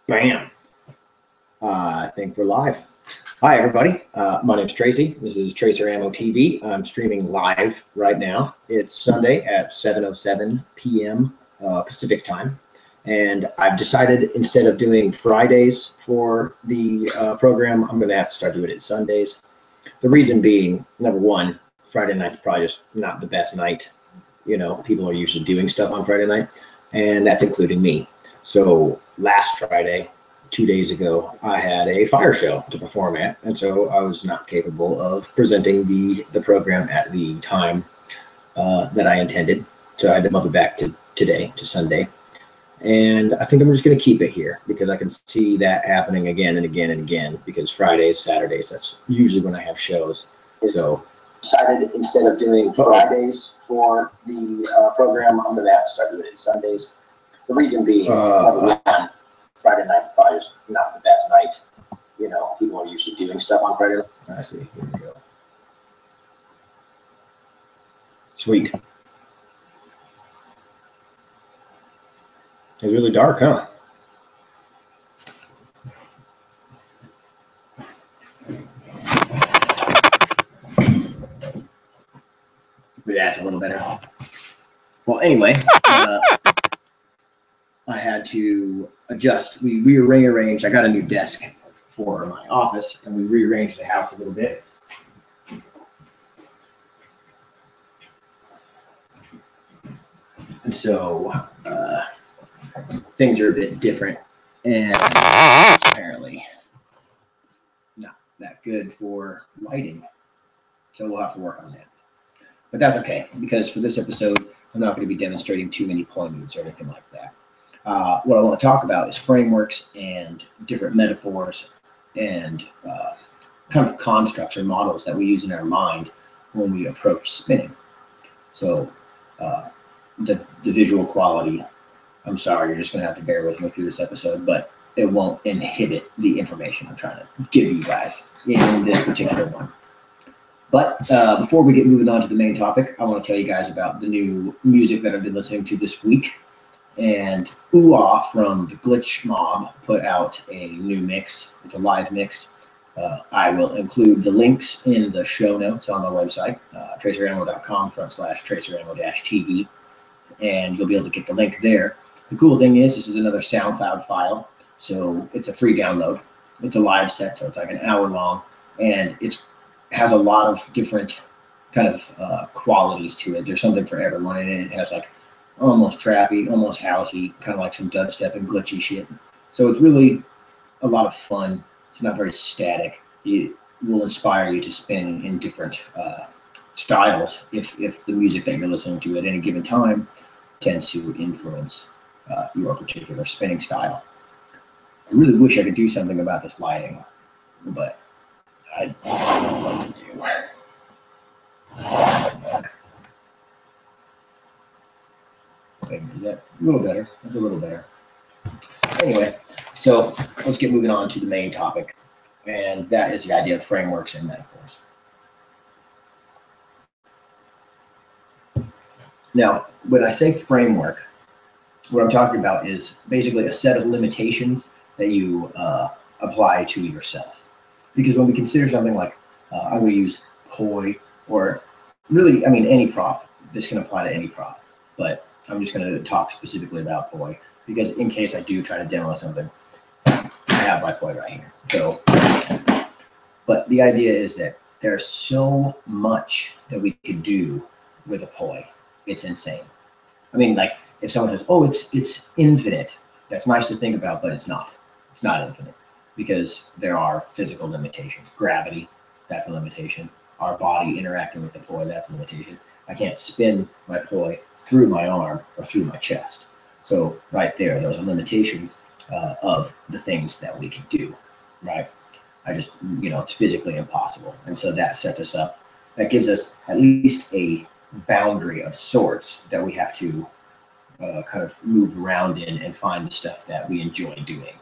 Bam. I think we're live. Hi, everybody. My name is Tracy. This is Tracer Ammo TV. I'm streaming live right now. It's Sunday at 7:07 p.m. Pacific time. And I've decided instead of doing Fridays for the program, I'm going to have to start doing it Sundays. The reason being, number one, Friday night is probably just not the best night. You know, people are usually doing stuff on Friday night, and that's including me. So last Friday, 2 days ago, I had a fire show to perform at, and so I was not capable of presenting the program at the time that I intended. So I had to bump it back to today, to Sunday. And I think I'm just going to keep it here because I can see that happening again and again and again, because Fridays, Saturdays, that's usually when I have shows. So decided instead of doing Fridays for the program, I'm going to have to start doing it Sundays. The reason being, number one, Friday night probably is not the best night. You know, people are usually doing stuff on Friday night. I see. Here we go. Sweet. It's really dark, huh? That's a little better. Well, anyway, I had to adjust. We rearranged. I got a new desk for my office, and we rearranged the house a little bit. And so things are a bit different, and it's apparently not that good for lighting. So we'll have to work on that. But that's okay, because for this episode, I'm not going to be demonstrating too many pointers or anything like that. What I want to talk about is frameworks and different metaphors and kind of constructs or models that we use in our mind when we approach spinning. So the visual quality, I'm sorry, you're just going to have to bear with me through this episode, but it won't inhibit the information I'm trying to give you guys in this particular one. But before we get moving on to the main topic, I want to tell you guys about the new music that I've been listening to this week. And Ooh from the Glitch Mob put out a new mix. It's a live mix. I will include the links in the show notes on the website, tracerammo.com/tracerammo-tv, and you'll be able to get the link there. The cool thing is, this is another SoundCloud file, so it's a free download. It's a live set, so it's like an hour long, and it has a lot of different kind of qualities to it. There's something for everyone, and it has like almost trappy, almost housey, kind of like some dubstep and glitchy shit. So it's really a lot of fun. It's not very static. It will inspire you to spin in different styles if the music that you're listening to at any given time tends to influence your particular spinning style. I really wish I could do something about this lighting, but I don't know what to do. Okay, that a little better. That's a little better. Anyway, so let's get moving on to the main topic, and that is the idea of frameworks and metaphors. Now, when I say framework, what I'm talking about is basically a set of limitations that you apply to yourself. Because when we consider something like, I'm going to use poi, or really, I mean, any prop. This can apply to any prop, but I'm just going to talk specifically about poi, because in case I do try to demo something, I have my poi right here. So, but the idea is that there's so much that we could do with a poi. It's insane. I mean, like, if someone says, oh, it's infinite, that's nice to think about, but it's not. It's not infinite, because there are physical limitations. Gravity, that's a limitation. Our body interacting with the poi, that's a limitation. I can't spin my poi through my arm or through my chest. So right there, those are limitations of the things that we can do, right? It's physically impossible. And so that sets us up. That gives us at least a boundary of sorts that we have to kind of move around in and find the stuff that we enjoy doing.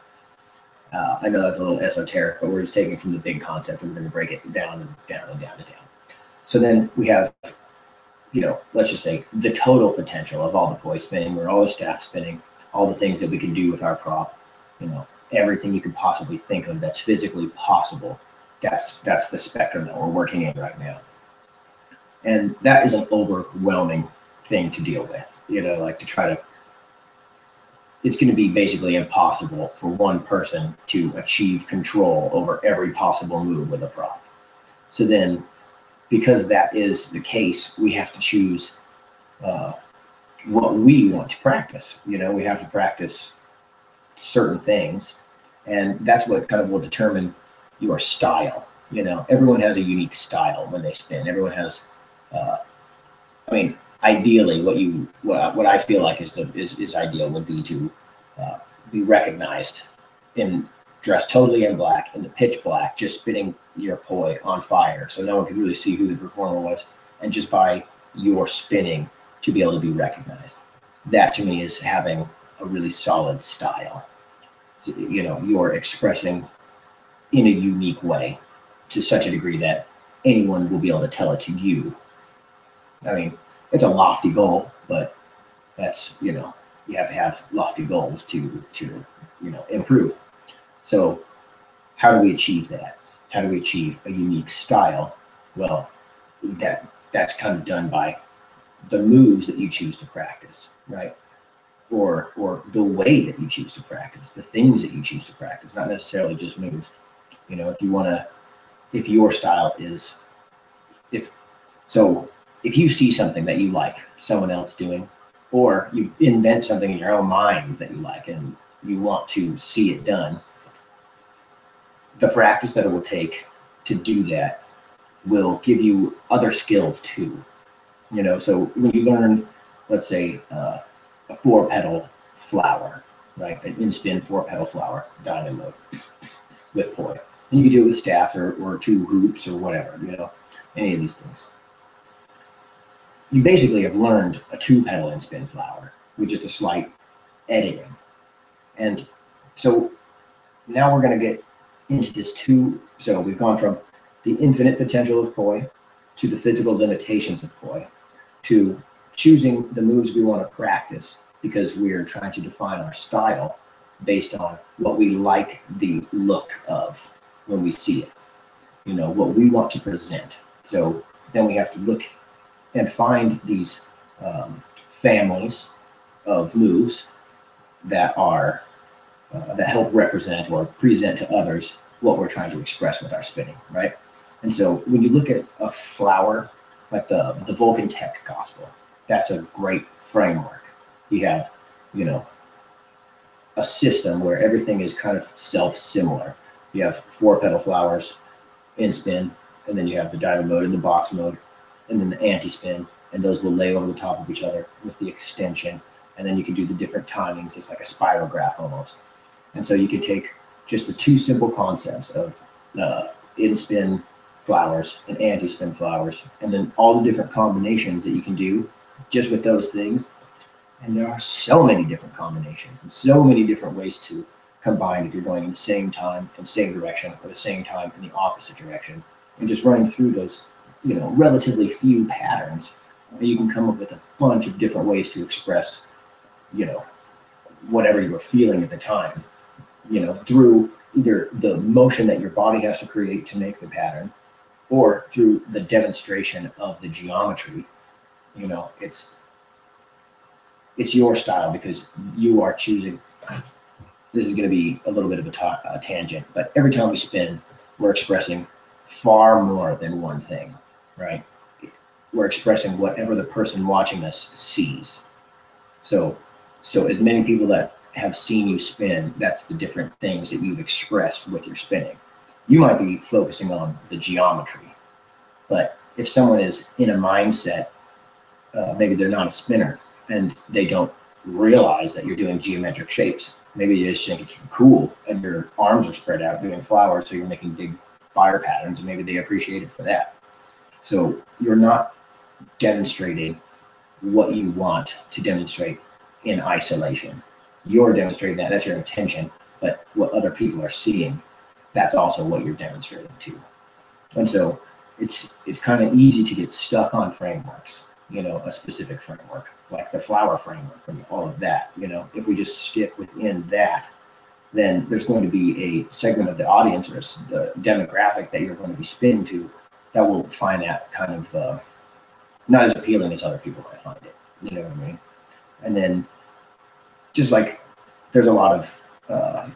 I know that's a little esoteric, but we're just taking from the big concept and we're going to break it down and down and down and down. So then we have, let's just say the total potential of all the poi spinning, or all the staff spinning, all the things that we can do with our prop, everything you could possibly think of that's physically possible. That's the spectrum that we're working in right now. And that is an overwhelming thing to deal with, like to try to, it's going to be basically impossible for one person to achieve control over every possible move with a prop. So then, because that is the case, we have to choose what we want to practice. We have to practice certain things, and that's what kind of will determine your style. Everyone has a unique style when they spin. Everyone has, ideally, what I feel like is ideal would be to be recognized in dressed totally in black, in the pitch black, just spinning your poi on fire, so no one could really see who the performer was, and just by your spinning to be able to be recognized. That to me is having a really solid style. You're expressing in a unique way to such a degree that anyone will be able to tell it to you. It's a lofty goal, but that's, you have to have lofty goals to improve. So how do we achieve that? How do we achieve a unique style? Well, that's kind of done by the moves that you choose to practice, right? Or the way that you choose to practice, the things that you choose to practice, not necessarily just moves. If your style is, if you see something that you like someone else doing, or you invent something in your own mind that you like and you want to see it done, the practice that it will take to do that will give you other skills too. So when you learn, let's say, a 4-petal flower, right? An in-spin 4-petal flower, diamond mode with poi. And you can do it with staffs or 2 hoops or whatever, any of these things. You basically have learned a 2-petal in-spin flower with just a slight editing. And so now we're going to get into this so we've gone from the infinite potential of poi to the physical limitations of poi to choosing the moves we want to practice because we're trying to define our style based on what we like the look of when we see it, what we want to present. So then we have to look and find these families of moves that are that help represent or present to others what we're trying to express with our spinning, right? And so when you look at a flower, like the Vulcan Tech Gospel, that's a great framework. You have, a system where everything is kind of self-similar. You have 4-petal flowers in spin, and then you have the diamond mode and the box mode, and then the anti-spin, and those will lay over the top of each other with the extension, and then you can do the different timings. It's like a spirograph almost. And so you can take just the 2 simple concepts of in-spin flowers and anti-spin flowers, and then all the different combinations that you can do just with those things. And there are so many different combinations and so many different ways to combine if you're going in the same time in the same direction or the same time in the opposite direction. And just running through those, relatively few patterns, you can come up with a bunch of different ways to express, whatever you were feeling at the time, through either the motion that your body has to create to make the pattern, or through the demonstration of the geometry. It's your style because you are choosing. This is going to be a little bit of a tangent, but every time we spin, we're expressing far more than one thing, right? We're expressing whatever the person watching us sees. So as many people that have seen you spin, that's the different things that you've expressed with your spinning. You might be focusing on the geometry, but if someone is in a mindset, maybe they're not a spinner and they don't realize that you're doing geometric shapes. Maybe they just think it's cool and your arms are spread out doing flowers, so you're making big fire patterns, and maybe they appreciate it for that. So you're not demonstrating what you want to demonstrate in isolation. You're demonstrating that's your intention, but what other people are seeing, that's also what you're demonstrating too. And so it's kind of easy to get stuck on frameworks, a specific framework like the flower framework and all of that. If we just stick within that, then there's going to be a segment of the audience or the demographic that you're going to be spinning to that will find that kind of not as appealing as other people might find it. You know what I mean? And then just like there's a lot of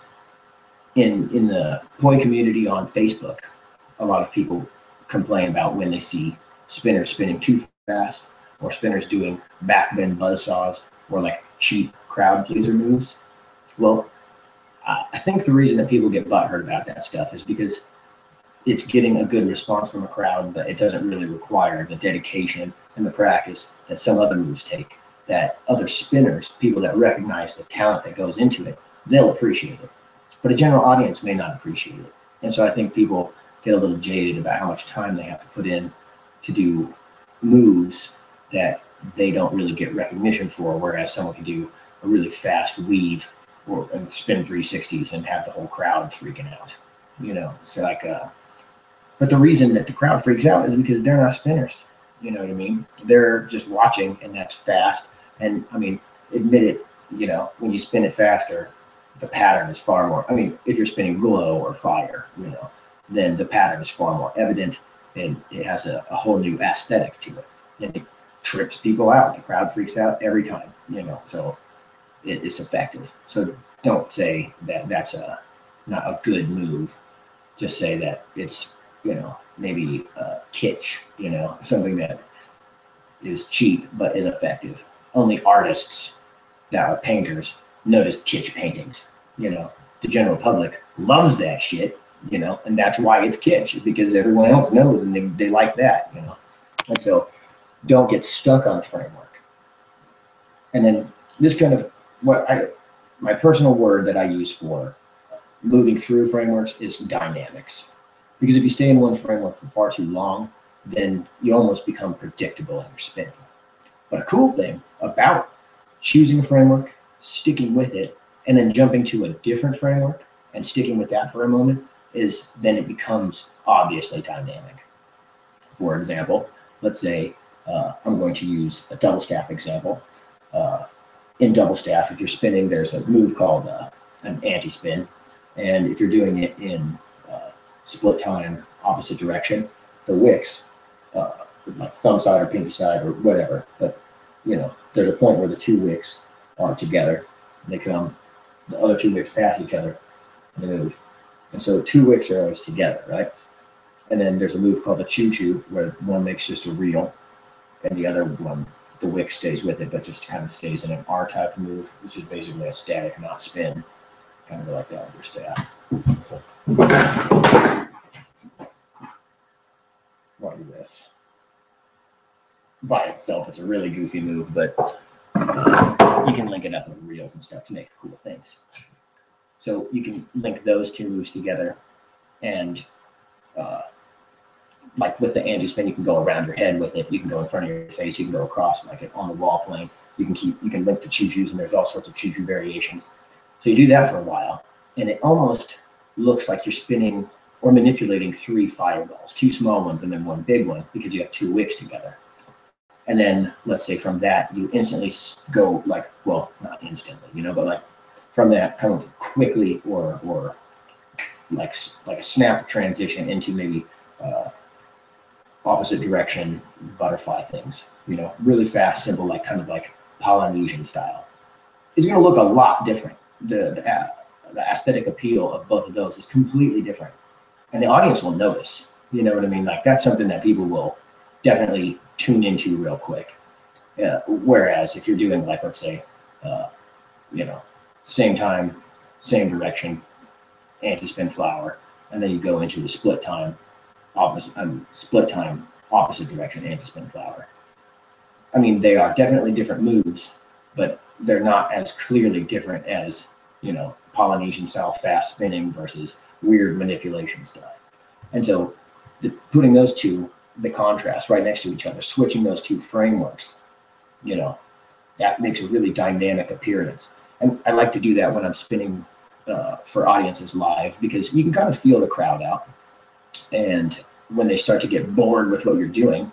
in the toy community on Facebook, a lot of people complain about when they see spinners spinning too fast or spinners doing backbend buzzsaws or like cheap crowd pleaser moves. Well, I think the reason that people get butthurt about that stuff is because it's getting a good response from a crowd, but it doesn't really require the dedication and the practice that some other moves take, that other spinners, people that recognize the talent that goes into it, they'll appreciate it. But a general audience may not appreciate it. And so I think people get a little jaded about how much time they have to put in to do moves that they don't really get recognition for, whereas someone can do a really fast weave or and spin 360s and have the whole crowd freaking out. You know, so like, but the reason that the crowd freaks out is because they're not spinners. You know what I mean? They're just watching, and that's fast. And I mean, admit it, you know, when you spin it faster, the pattern is far more, I mean, if you're spinning glow or fire, you know, then the pattern is far more evident, and it has a whole new aesthetic to it. And it trips people out. The crowd freaks out every time, you know, so it's effective. So don't say that that's not a good move. Just say that it's, you know, maybe kitsch, you know, something that is cheap but is effective. Only artists that are painters notice kitsch paintings. You know, the general public loves that shit, you know, and that's why it's kitsch, because everyone else knows and they like that, you know. And so don't get stuck on the framework. And then this kind of my personal word that I use for moving through frameworks is dynamics. Because if you stay in one framework for far too long, then you almost become predictable in your spinning. But a cool thing about choosing a framework, sticking with it, and then jumping to a different framework and sticking with that for a moment is then it becomes obviously dynamic. For example, let's say I'm going to use a double staff example. In double staff, if you're spinning, there's a move called an anti-spin. And if you're doing it in split time, opposite direction, the wicks, like thumb side or pinky side or whatever, but you know, there's a point where the two wicks are together. They come, the other two wicks pass each other and they move. And so two wicks are always together, right? And then there's a move called a choo-choo where one makes just a reel and the other one, the wick stays with it, but just kind of stays in an R-type move, which is basically a static, not spin. Kind of like that with your staff. I'll do this. By itself, it's a really goofy move, but you can link it up with reels and stuff to make cool things. So you can link those two moves together, and like with the anti-spin, you can go around your head with it. You can go in front of your face. You can go across like it on the wall plane. You can link the choo-choos, and there's all sorts of choo-choo variations. So you do that for a while, and it almost looks like you're spinning or manipulating three fireballs, two small ones and then one big one, because you have two wicks together. And then let's say from that, you instantly go like, well, not instantly, you know, but like from that kind of quickly or like a snap transition into maybe opposite direction butterfly things, you know, really fast, simple, like kind of like Polynesian style. It's going to look a lot different. The aesthetic appeal of both of those is completely different. And the audience will notice, you know what I mean? Like that's something that people will definitely tune into real quick. Whereas if you're doing like, let's say, you know, same time, same direction, anti-spin flower, and then you go into the split time, opposite direction, anti-spin flower. I mean, they are definitely different moves, but they're not as clearly different as, you know, Polynesian style fast spinning versus weird manipulation stuff. And so putting those two, the contrast right next to each other, switching those two frameworks, you know, that makes a really dynamic appearance. And I like to do that when I'm spinning for audiences live, because you can kind of feel the crowd out. And when they start to get bored with what you're doing,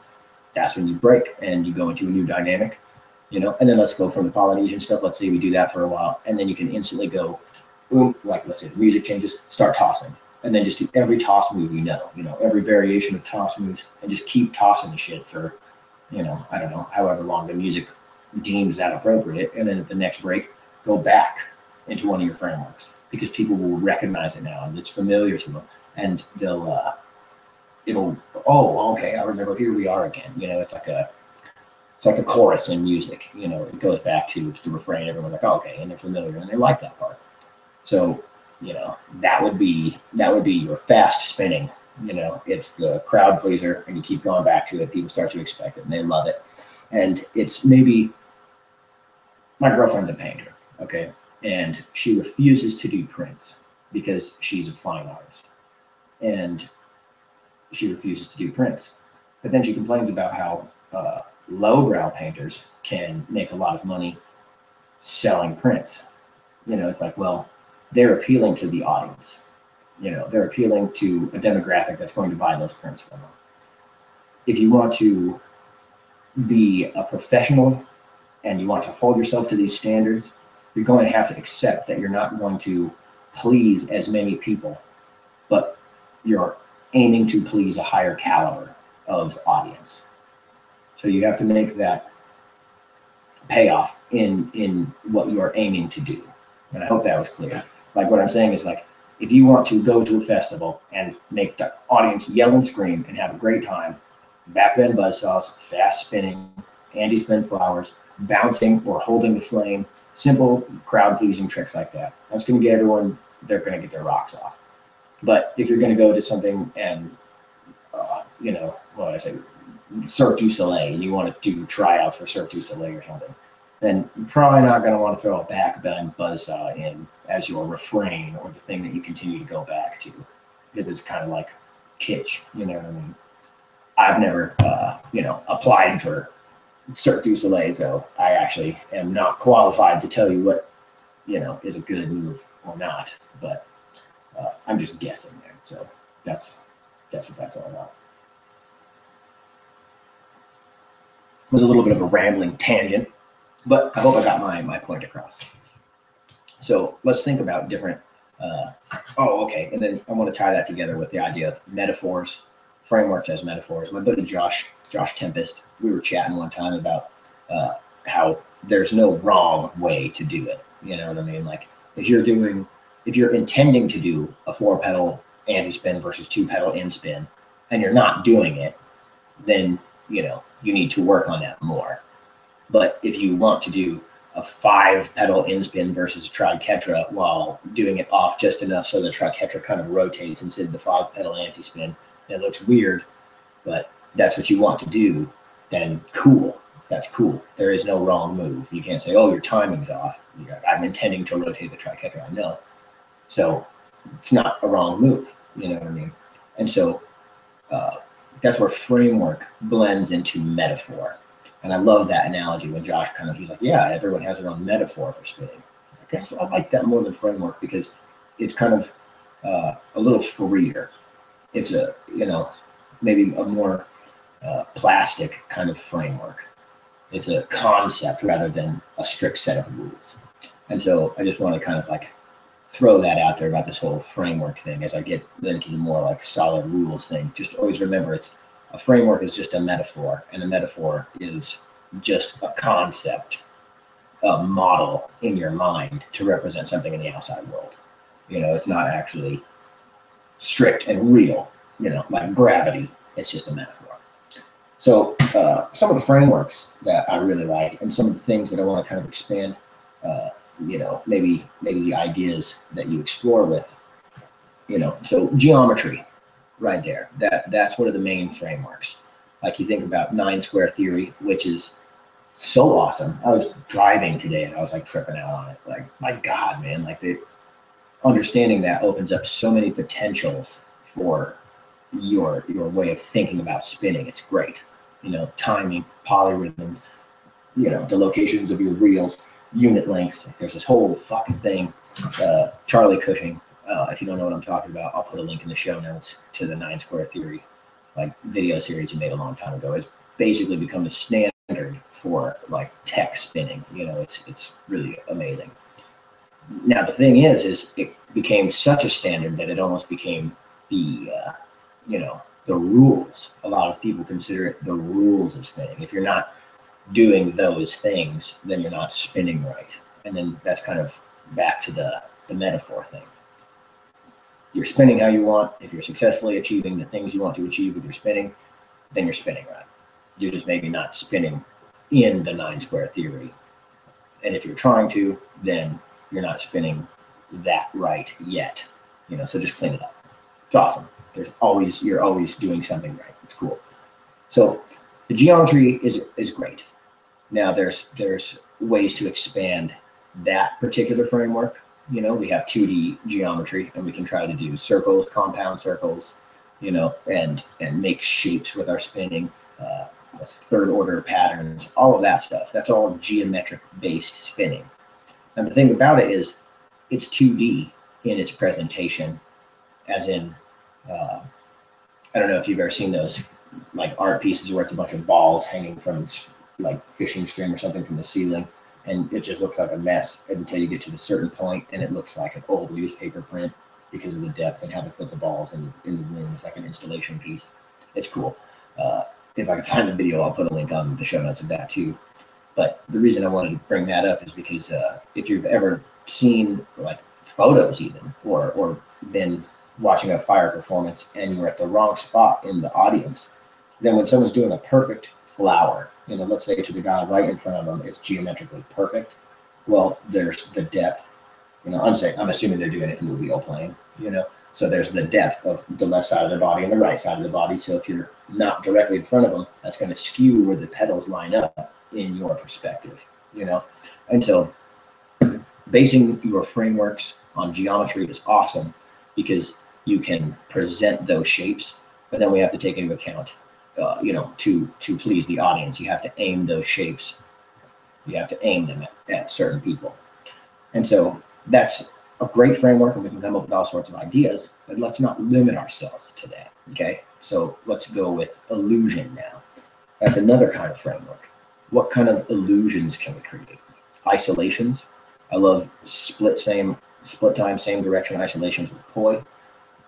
that's when you break and you go into a new dynamic, you know. And then let's go from the Polynesian stuff. Let's say we do that for a while, and then you can instantly go like let's say the music changes, start tossing. And then just do every toss move every variation of toss moves, and just keep tossing the shit for, I don't know, however long the music deems that appropriate. And then at the next break, go back into one of your frameworks, because people will recognize it now and it's familiar to them, and oh, okay, I remember, here we are again. It's like a chorus in music. It goes back to the refrain. Everyone's like, oh, okay, and they're familiar and they like that part. So, that would be your fast spinning. It's the crowd pleaser, and you keep going back to it. People start to expect it and they love it. And it's maybe, my girlfriend's a painter, okay? And she refuses to do prints because she's a fine artist. And she refuses to do prints. But then she complains about how lowbrow painters can make a lot of money selling prints. It's like, well, they're appealing to the audience. They're appealing to a demographic that's going to buy those prints from them. If you want to be a professional and you want to hold yourself to these standards, you're going to have to accept that you're not going to please as many people, but you're aiming to please a higher caliber of audience. So you have to make that payoff in what you are aiming to do. And I hope that was clear. Like, what I'm saying is, like, if you want to go to a festival and make the audience yell and scream and have a great time, backbend buzzsaws, fast spinning, anti-spin flowers, bouncing or holding the flame, simple crowd pleasing tricks like that, that's going to get everyone, they're going to get their rocks off. But if you're going to go to something and, Cirque du Soleil, and you want to do tryouts for Cirque du Soleil or something, then you're probably not going to want to throw a backbend buzzsaw in as your refrain or the thing that you continue to go back to, because it's kind of like kitsch, you know what I mean? I've never, applied for Cirque du Soleil, so I actually am not qualified to tell you what, is a good move or not, but I'm just guessing there. So that's what that's all about. It was a little bit of a rambling tangent, but I hope I got my point across. So let's think about different, and then I want to tie that together with the idea of metaphors, frameworks as metaphors. My buddy Josh Tempest, we were chatting one time about how there's no wrong way to do it. You know what I mean? Like, if you're intending to do a 4-pedal anti-spin versus 2-pedal in-spin, and you're not doing it, then, you need to work on that more. But if you want to do a 5-pedal in-spin versus a triquetra while doing it off just enough so the triquetra kind of rotates instead of the 5-pedal anti-spin, it looks weird, but that's what you want to do, then cool. That's cool. There is no wrong move. You can't say, oh, your timing's off. I'm intending to rotate the triquetra. I know. So it's not a wrong move. You know what I mean? And so that's where framework blends into metaphor. And I love that analogy when Josh he's like, yeah, everyone has their own metaphor for spinning. I guess I like that more than framework, because it's kind of a little freer. It's maybe a more plastic kind of framework. It's a concept rather than a strict set of rules. And so I just want to kind of like throw that out there about this whole framework thing as I get into the more like solid rules thing. Just always remember, a framework is just a metaphor, and a metaphor is just a concept, a model in your mind to represent something in the outside world. It's not actually strict and real, like gravity. It's just a metaphor. So some of the frameworks that I really like, and some of the things that I want to kind of expand, maybe the ideas that you explore with, so geometry right there, that's one of the main frameworks. Like, you think about 9-square theory, which is so awesome. I was driving today and I was like tripping out on it. Like, my God, man, like, understanding that opens up so many potentials for your way of thinking about spinning. It's great. Timing, polyrhythms, the locations of your reels, unit lengths. There's this whole fucking thing. Charlie Cushing, if you don't know what I'm talking about, I'll put a link in the show notes to the 9-square theory, like, video series he made a long time ago. It's basically become the standard for like tech spinning. It's really amazing. Now the thing is it became such a standard that it almost became the the rules. A lot of people consider it the rules of spinning. If you're not doing those things, then you're not spinning right. And then that's kind of back to the metaphor thing. You're spinning how you want. If you're successfully achieving the things you want to achieve with your spinning, then you're spinning right. You're just maybe not spinning in the 9-square theory. And if you're trying to, then you're not spinning that right yet. So just clean it up. It's awesome. You're always doing something right. It's cool. So the geometry is great. Now there's ways to expand that particular framework. We have 2D geometry, and we can try to do circles, compound circles, and make shapes with our spinning, third order patterns, all of that stuff. That's all geometric based spinning. And the thing about it is it's 2D in its presentation, as in, I don't know if you've ever seen those like art pieces where it's a bunch of balls hanging from like fishing string or something from the ceiling, and it just looks like a mess until you get to the certain point, and it looks like an old newspaper print because of the depth and how they put the balls in the room. It's like an installation piece. It's cool. If I can find the video, I'll put a link on the show notes of that too. But the reason I wanted to bring that up is because if you've ever seen like photos even, or been watching a fire performance and you're at the wrong spot in the audience, then when someone's doing a perfect flower, let's say to the guy right in front of them, it's geometrically perfect. Well, there's the depth. I'm assuming they're doing it in the wheel plane. So there's the depth of the left side of the body and the right side of the body. So if you're not directly in front of them, that's going to skew where the pedals line up in your perspective. And so basing your frameworks on geometry is awesome because you can present those shapes, but then we have to take into account, to please the audience, you have to aim those shapes. You have to aim them at certain people. And so that's a great framework, and we can come up with all sorts of ideas, but let's not limit ourselves to that. Okay. So let's go with illusion now. That's another kind of framework. What kind of illusions can we create? Isolations. I love split time, same direction isolations with poi.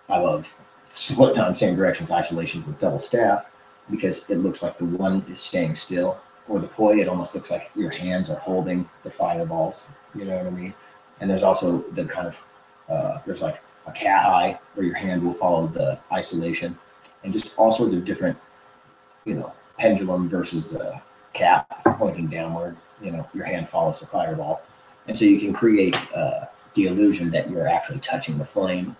I love split time, same directions isolations with double staff, because it looks like the one is staying still, or the poi, it almost looks like your hands are holding the fireballs. You know what I mean? And there's also the kind of, there's like a cat eye where your hand will follow the isolation, and just all sorts of different, pendulum versus cap pointing downward, your hand follows the fireball. And so you can create the illusion that you're actually touching the flame,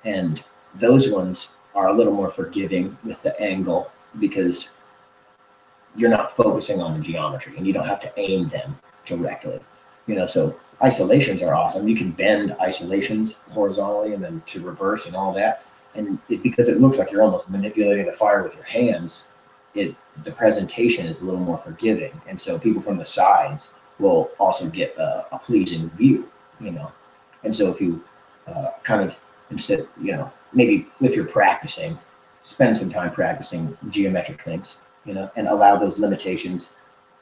and those ones are a little more forgiving with the angle because you're not focusing on the geometry and you don't have to aim them directly, so isolations are awesome. You can bend isolations horizontally and then to reverse and all that. And because it looks like you're almost manipulating the fire with your hands, the presentation is a little more forgiving. And so people from the sides will also get a pleasing view, And so if you kind of, instead, maybe if you're practicing, spend some time practicing geometric things, and allow those limitations,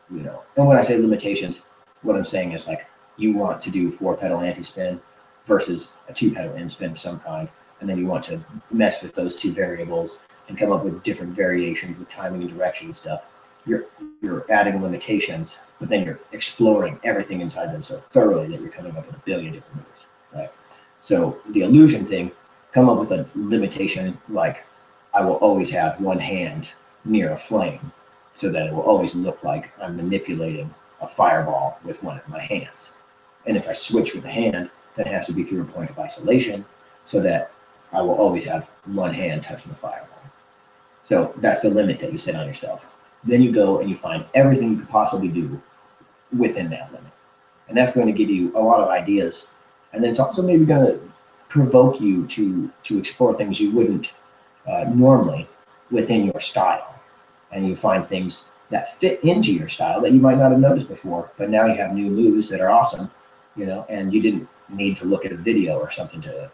And when I say limitations, what I'm saying is like, you want to do 4-pedal anti-spin versus a 2-pedal in-spin of some kind, and then you want to mess with those two variables and come up with different variations with timing and direction and stuff. You're adding limitations, but then you're exploring everything inside them so thoroughly that you're coming up with a billion different moves, right? So the illusion thing, come up with a limitation like, I will always have one hand near a flame so that it will always look like I'm manipulating a fireball with one of my hands. And if I switch with the hand, then it has to be through a point of isolation so that I will always have one hand touching the fireball. So that's the limit that you set on yourself. Then you go and you find everything you could possibly do within that limit. And that's going to give you a lot of ideas. And then it's also maybe going to provoke you to explore things you wouldn't normally within your style. And you find things that fit into your style that you might not have noticed before, but now you have new moves that are awesome, and you didn't need to look at a video or something to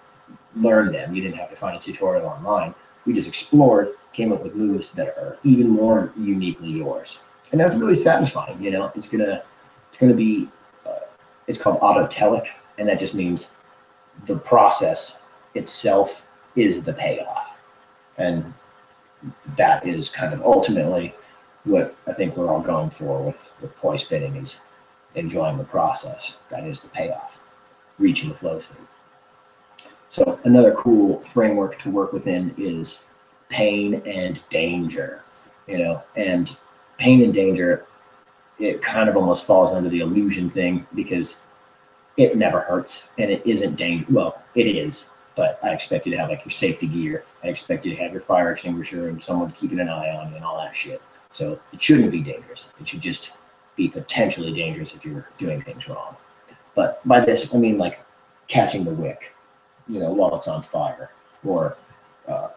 learn them. You didn't have to find a tutorial online. We just explored, came up with moves that are even more uniquely yours. And that's really satisfying. It's gonna be it's called autotelic, and that just means the process itself is the payoff. And that is kind of ultimately what I think we're all going for with poi spinning, is enjoying the process. That is the payoff, reaching the flow state. So another cool framework to work within is pain and danger, and pain and danger, it kind of almost falls under the illusion thing, because it never hurts and it isn't dangerous. Well, it is, but I expect you to have like your safety gear. I expect you to have your fire extinguisher and someone keeping an eye on you and all that shit. So it shouldn't be dangerous. It should just be potentially dangerous if you're doing things wrong. But by this, I mean like catching the wick, while it's on fire, or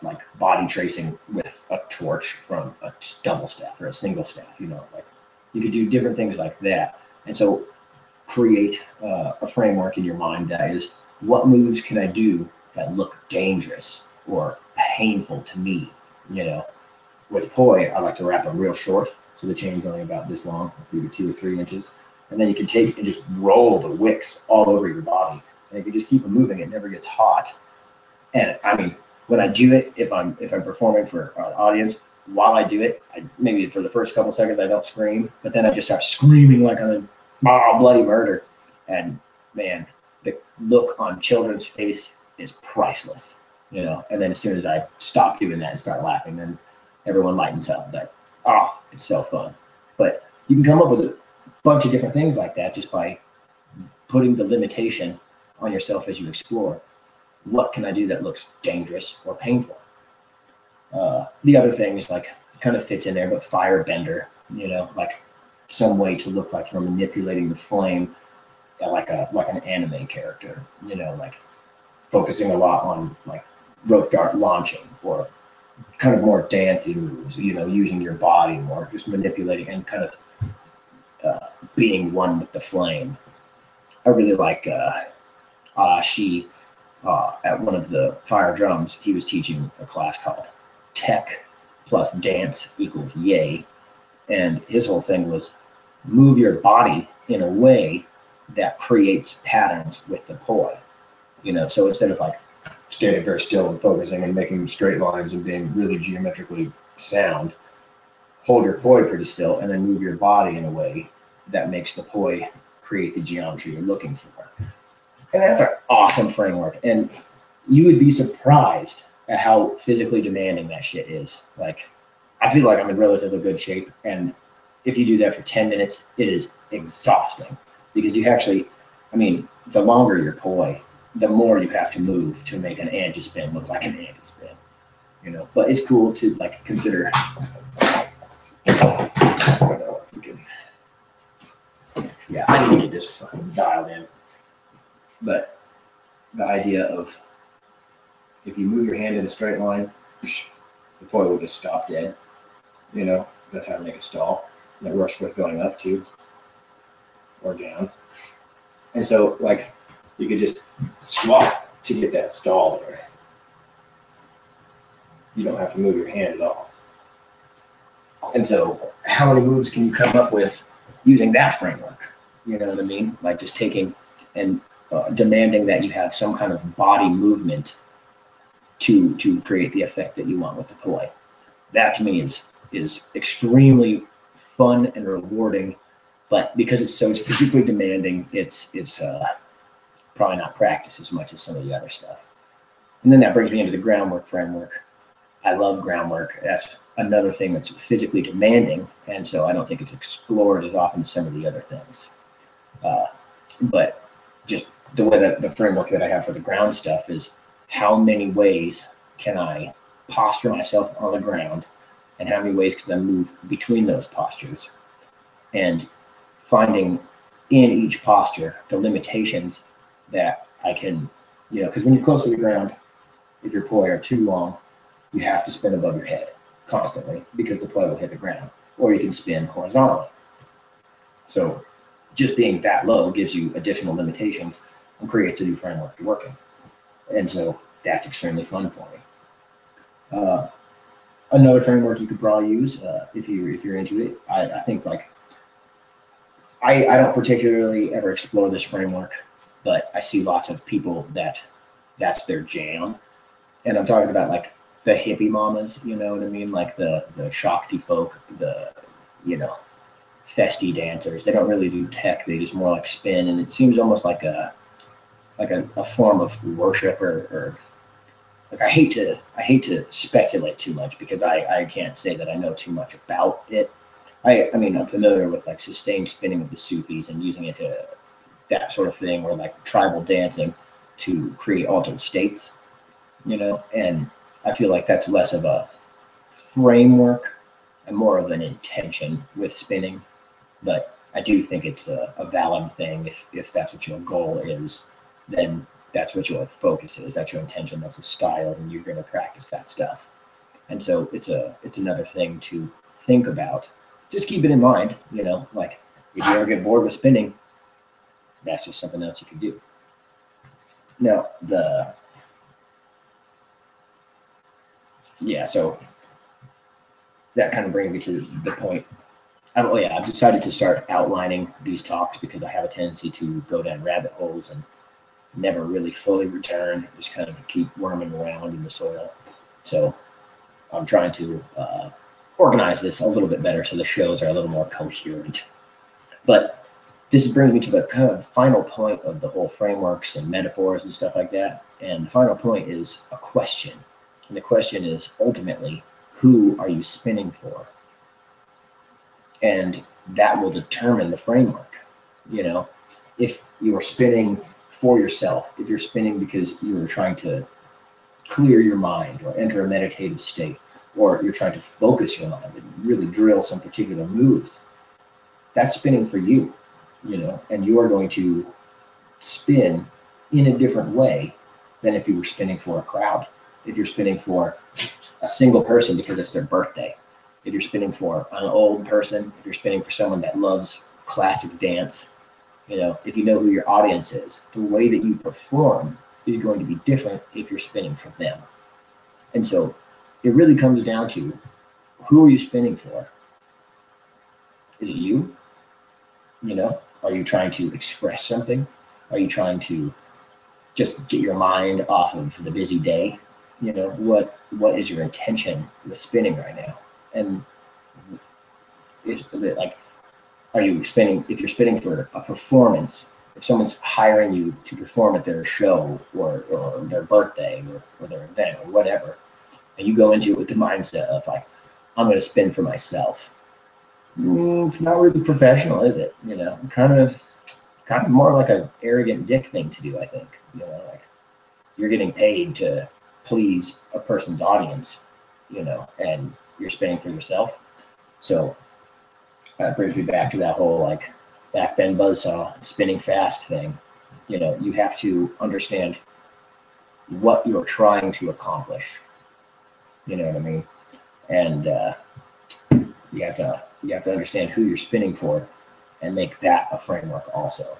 like body tracing with a torch from a double staff or a single staff, like you could do different things like that. And so create a framework in your mind that is, what moves can I do that look dangerous or painful to me? With poi, I like to wrap them real short, so the chain's only about this long, maybe 2 or 3 inches, and then you can take and just roll the wicks all over your body, and if you just keep them moving, it never gets hot. And I mean, when I do it, if I'm performing for an audience, while I do it, maybe for the first couple seconds I don't scream, but then I just start screaming like I'm a bloody murder. And man, the look on children's face is priceless, And then as soon as I stop doing that and start laughing, then everyone lightens up. Like, it's so fun. But you can come up with a bunch of different things like that just by putting the limitation on yourself as you explore. What can I do that looks dangerous or painful? The other thing is like, kind of fits in there, but firebender, like some way to look like you're manipulating the flame, like an anime character, like focusing a lot on like rope dart launching, or kind of more dancey moves, using your body more, just manipulating and kind of being one with the flame. I really like Arashi. At one of the fire drums, he was teaching a class called Tech plus Dance equals Yay. And his whole thing was move your body in a way that creates patterns with the poi. So instead of like standing very still and focusing and making straight lines and being really geometrically sound, hold your poi pretty still and then move your body in a way that makes the poi create the geometry you're looking for. And that's an awesome framework. And you would be surprised at how physically demanding that shit is. Like, I feel like I'm in relatively good shape. And if you do that for 10 minutes, it is exhausting, because you actually, the longer your poi, the more you have to move to make an anti-spin look like an anti-spin, but it's cool to like consider. I don't know if we can, I need to get this fucking dialed in. But the idea of, if you move your hand in a straight line, the poi will just stop dead. That's how to make a stall. And it works with going up too, or down. And so, like, you could just squat to get that stall there. You don't have to move your hand at all. And so, how many moves can you come up with using that framework? You know what I mean? Like just taking and demanding that you have some kind of body movement to create the effect that you want with the poi. That to me is extremely fun and rewarding, but because it's so physically demanding, it's probably not practiced as much as some of the other stuff. And then that brings me into the groundwork framework. I love groundwork. That's another thing that's physically demanding, and so I don't think it's explored as often as some of the other things. But just the way that the framework that I have for the ground stuff is, how many ways can I posture myself on the ground, and how many ways can I move between those postures, and finding in each posture the limitations that I can, because when you're close to the ground, if your poi are too long, you have to spin above your head constantly because the poi will hit the ground, or you can spin horizontally. So just being that low gives you additional limitations and creates a new framework to work in. And so that's extremely fun for me. Another framework you could probably use if you're into it, I think like I don't particularly ever explore this framework, but I see lots of people that's their jam. And I'm talking about like the hippie mamas, you know what I mean? Like the Shakti folk, the, you know, festy dancers. They don't really do tech. They just more like spin. And it seems almost like a form of worship or like I hate to speculate too much because I can't say that I know too much about it. I mean I'm familiar with like sustained spinning of the Sufis and using it to that sort of thing or like tribal dancing to create altered states, you know, and I feel like that's less of a framework and more of an intention with spinning. But I do think it's a valid thing if that's what your goal is, then that's what your focus is. That's your intention. That's a style, and you're going to practice that stuff. And so it's another thing to think about. Just keep it in mind, you know, like if you ever get bored with spinning, that's just something else you can do. Now so that kind of brings me to the point. I've decided to start outlining these talks because I have a tendency to go down rabbit holes and never really fully return, just kind of keep worming around in the soil. So I'm trying to organize this a little bit better so the shows are a little more coherent. But this brings me to the kind of final point of the whole frameworks and metaphors and stuff like that. And the final point is a question. And the question is ultimately, who are you spinning for? And that will determine the framework. You know, if you are spinning for yourself, if you're spinning because you are trying to clear your mind or enter a meditative state, or you're trying to focus your mind and really drill some particular moves, that's spinning for you, you know, and you are going to spin in a different way than if you were spinning for a crowd. If you're spinning for a single person because it's their birthday, if you're spinning for an old person, if you're spinning for someone that loves classic dance, you know, if you know who your audience is, the way that you perform is going to be different if you're spinning for them. And so it really comes down to, who are you spinning for? Is it you? You know, are you trying to express something? Are you trying to just get your mind off of the busy day? You know, what is your intention with spinning right now? And is it like, are you spinning, if you're spinning for a performance, if someone's hiring you to perform at their show or their birthday or their event or whatever, and you go into it with the mindset of like, I'm going to spin for myself. It's not really professional, is it? You know, kind of more like an arrogant dick thing to do, I think. You know, like you're getting paid to please a person's audience, you know, and you're spinning for yourself. So that brings me back to that whole like back bend buzzsaw spinning fast thing. You know, you have to understand what you're trying to accomplish. You know what I mean? And you have to understand who you're spinning for and make that a framework also.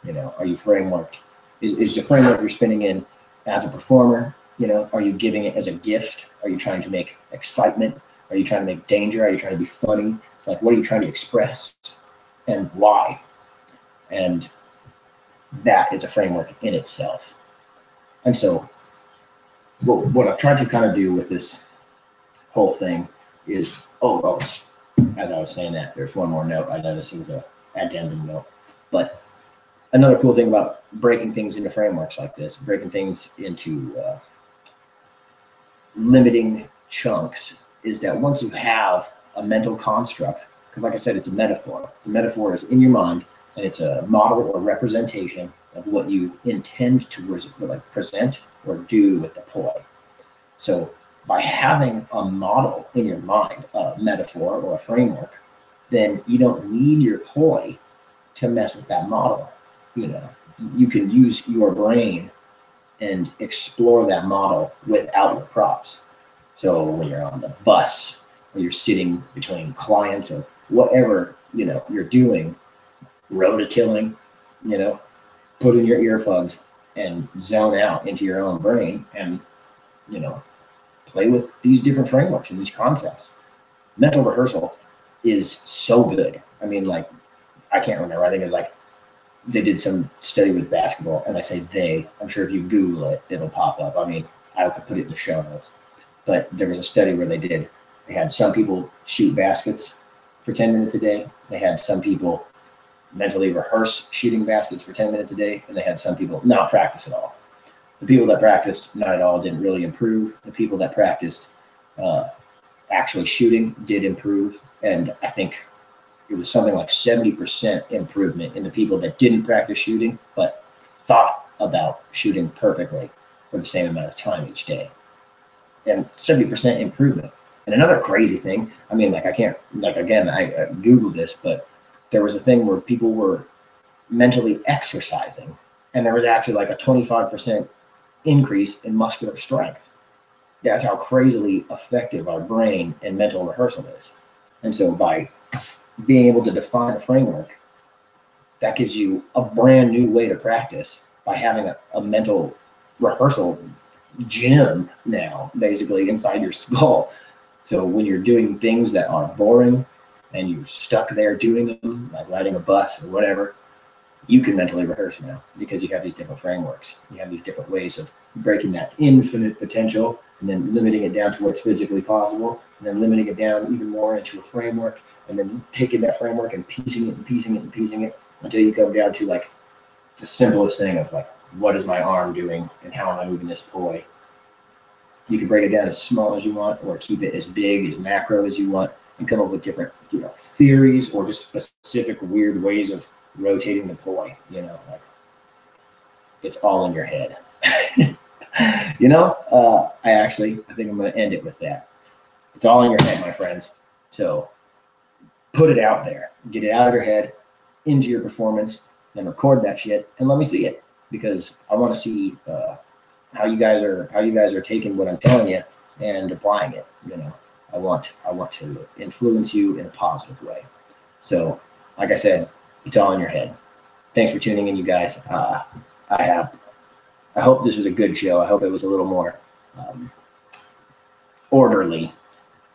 You know, are you frameworked? Is the framework you're spinning in as a performer? You know, are you giving it as a gift? Are you trying to make excitement? Are you trying to make danger? Are you trying to be funny? Like, what are you trying to express and why? And that is a framework in itself. And so what I've tried to kind of do with this whole thing is, as I was saying that, there's one more note. I know this was an addendum note. But another cool thing about breaking things into frameworks like this, breaking things into limiting chunks, is that once you have a mental construct, because like I said, it's a metaphor. The metaphor is in your mind, and it's a model or representation of what you intend to present or do with the ploy. So by having a model in your mind, a metaphor or a framework, then you don't need your ploy to mess with that model. You know, you can use your brain and explore that model without your props. So when you're on the bus, or you're sitting between clients, or whatever, you know, you're doing, rototilling, you know, put in your earplugs and zone out into your own brain and, you know, play with these different frameworks and these concepts. Mental rehearsal is so good. I mean, like, I can't remember. I think it was like they did some study with basketball, and I say they. I'm sure if you Google it, it'll pop up. I mean, I could put it in the show notes. But there was a study where they had some people shoot baskets for 10 minutes a day. They had some people mentally rehearse shooting baskets for 10 minutes a day, and they had some people not practice at all. The people that practiced not at all didn't really improve. The people that practiced actually shooting did improve, and I think it was something like 70% improvement in the people that didn't practice shooting but thought about shooting perfectly for the same amount of time each day. And 70% improvement. And another crazy thing, I mean, like I can't, like again, I Googled this, but there was a thing where people were mentally exercising, and there was actually like a 25% increase in muscular strength. That's how crazily effective our brain and mental rehearsal is. And so by being able to define a framework, that gives you a brand new way to practice by having a mental rehearsal gym now, basically inside your skull. So when you're doing things that are boring and you're stuck there doing them, like riding a bus or whatever, you can mentally rehearse now because you have these different frameworks. You have these different ways of breaking that infinite potential and then limiting it down to what's physically possible, and then limiting it down even more into a framework, and then taking that framework and piecing it and piecing it and piecing it until you come down to like the simplest thing of like, what is my arm doing and how am I moving this pulley? You can break it down as small as you want or keep it as big, as macro as you want, and come up with different, theories or just specific weird ways of rotating the pulley, like it's all in your head. I think I'm going to end it with that. It's all in your head, my friends. So put it out there, get it out of your head into your performance, then record that shit and let me see it, because I want to see how you guys are taking what I'm telling you and applying it. I want to influence you in a positive way. So, like I said, it's all in your head. Thanks for tuning in, you guys. I hope this was a good show. I hope it was a little more orderly.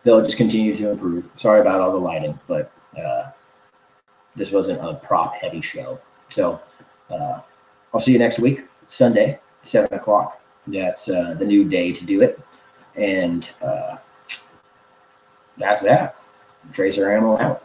They'll just continue to improve. Sorry about all the lighting, but this wasn't a prop-heavy show. So I'll see you next week, Sunday, 7 o'clock. That's the new day to do it. And that's that. Tracer Ammo out.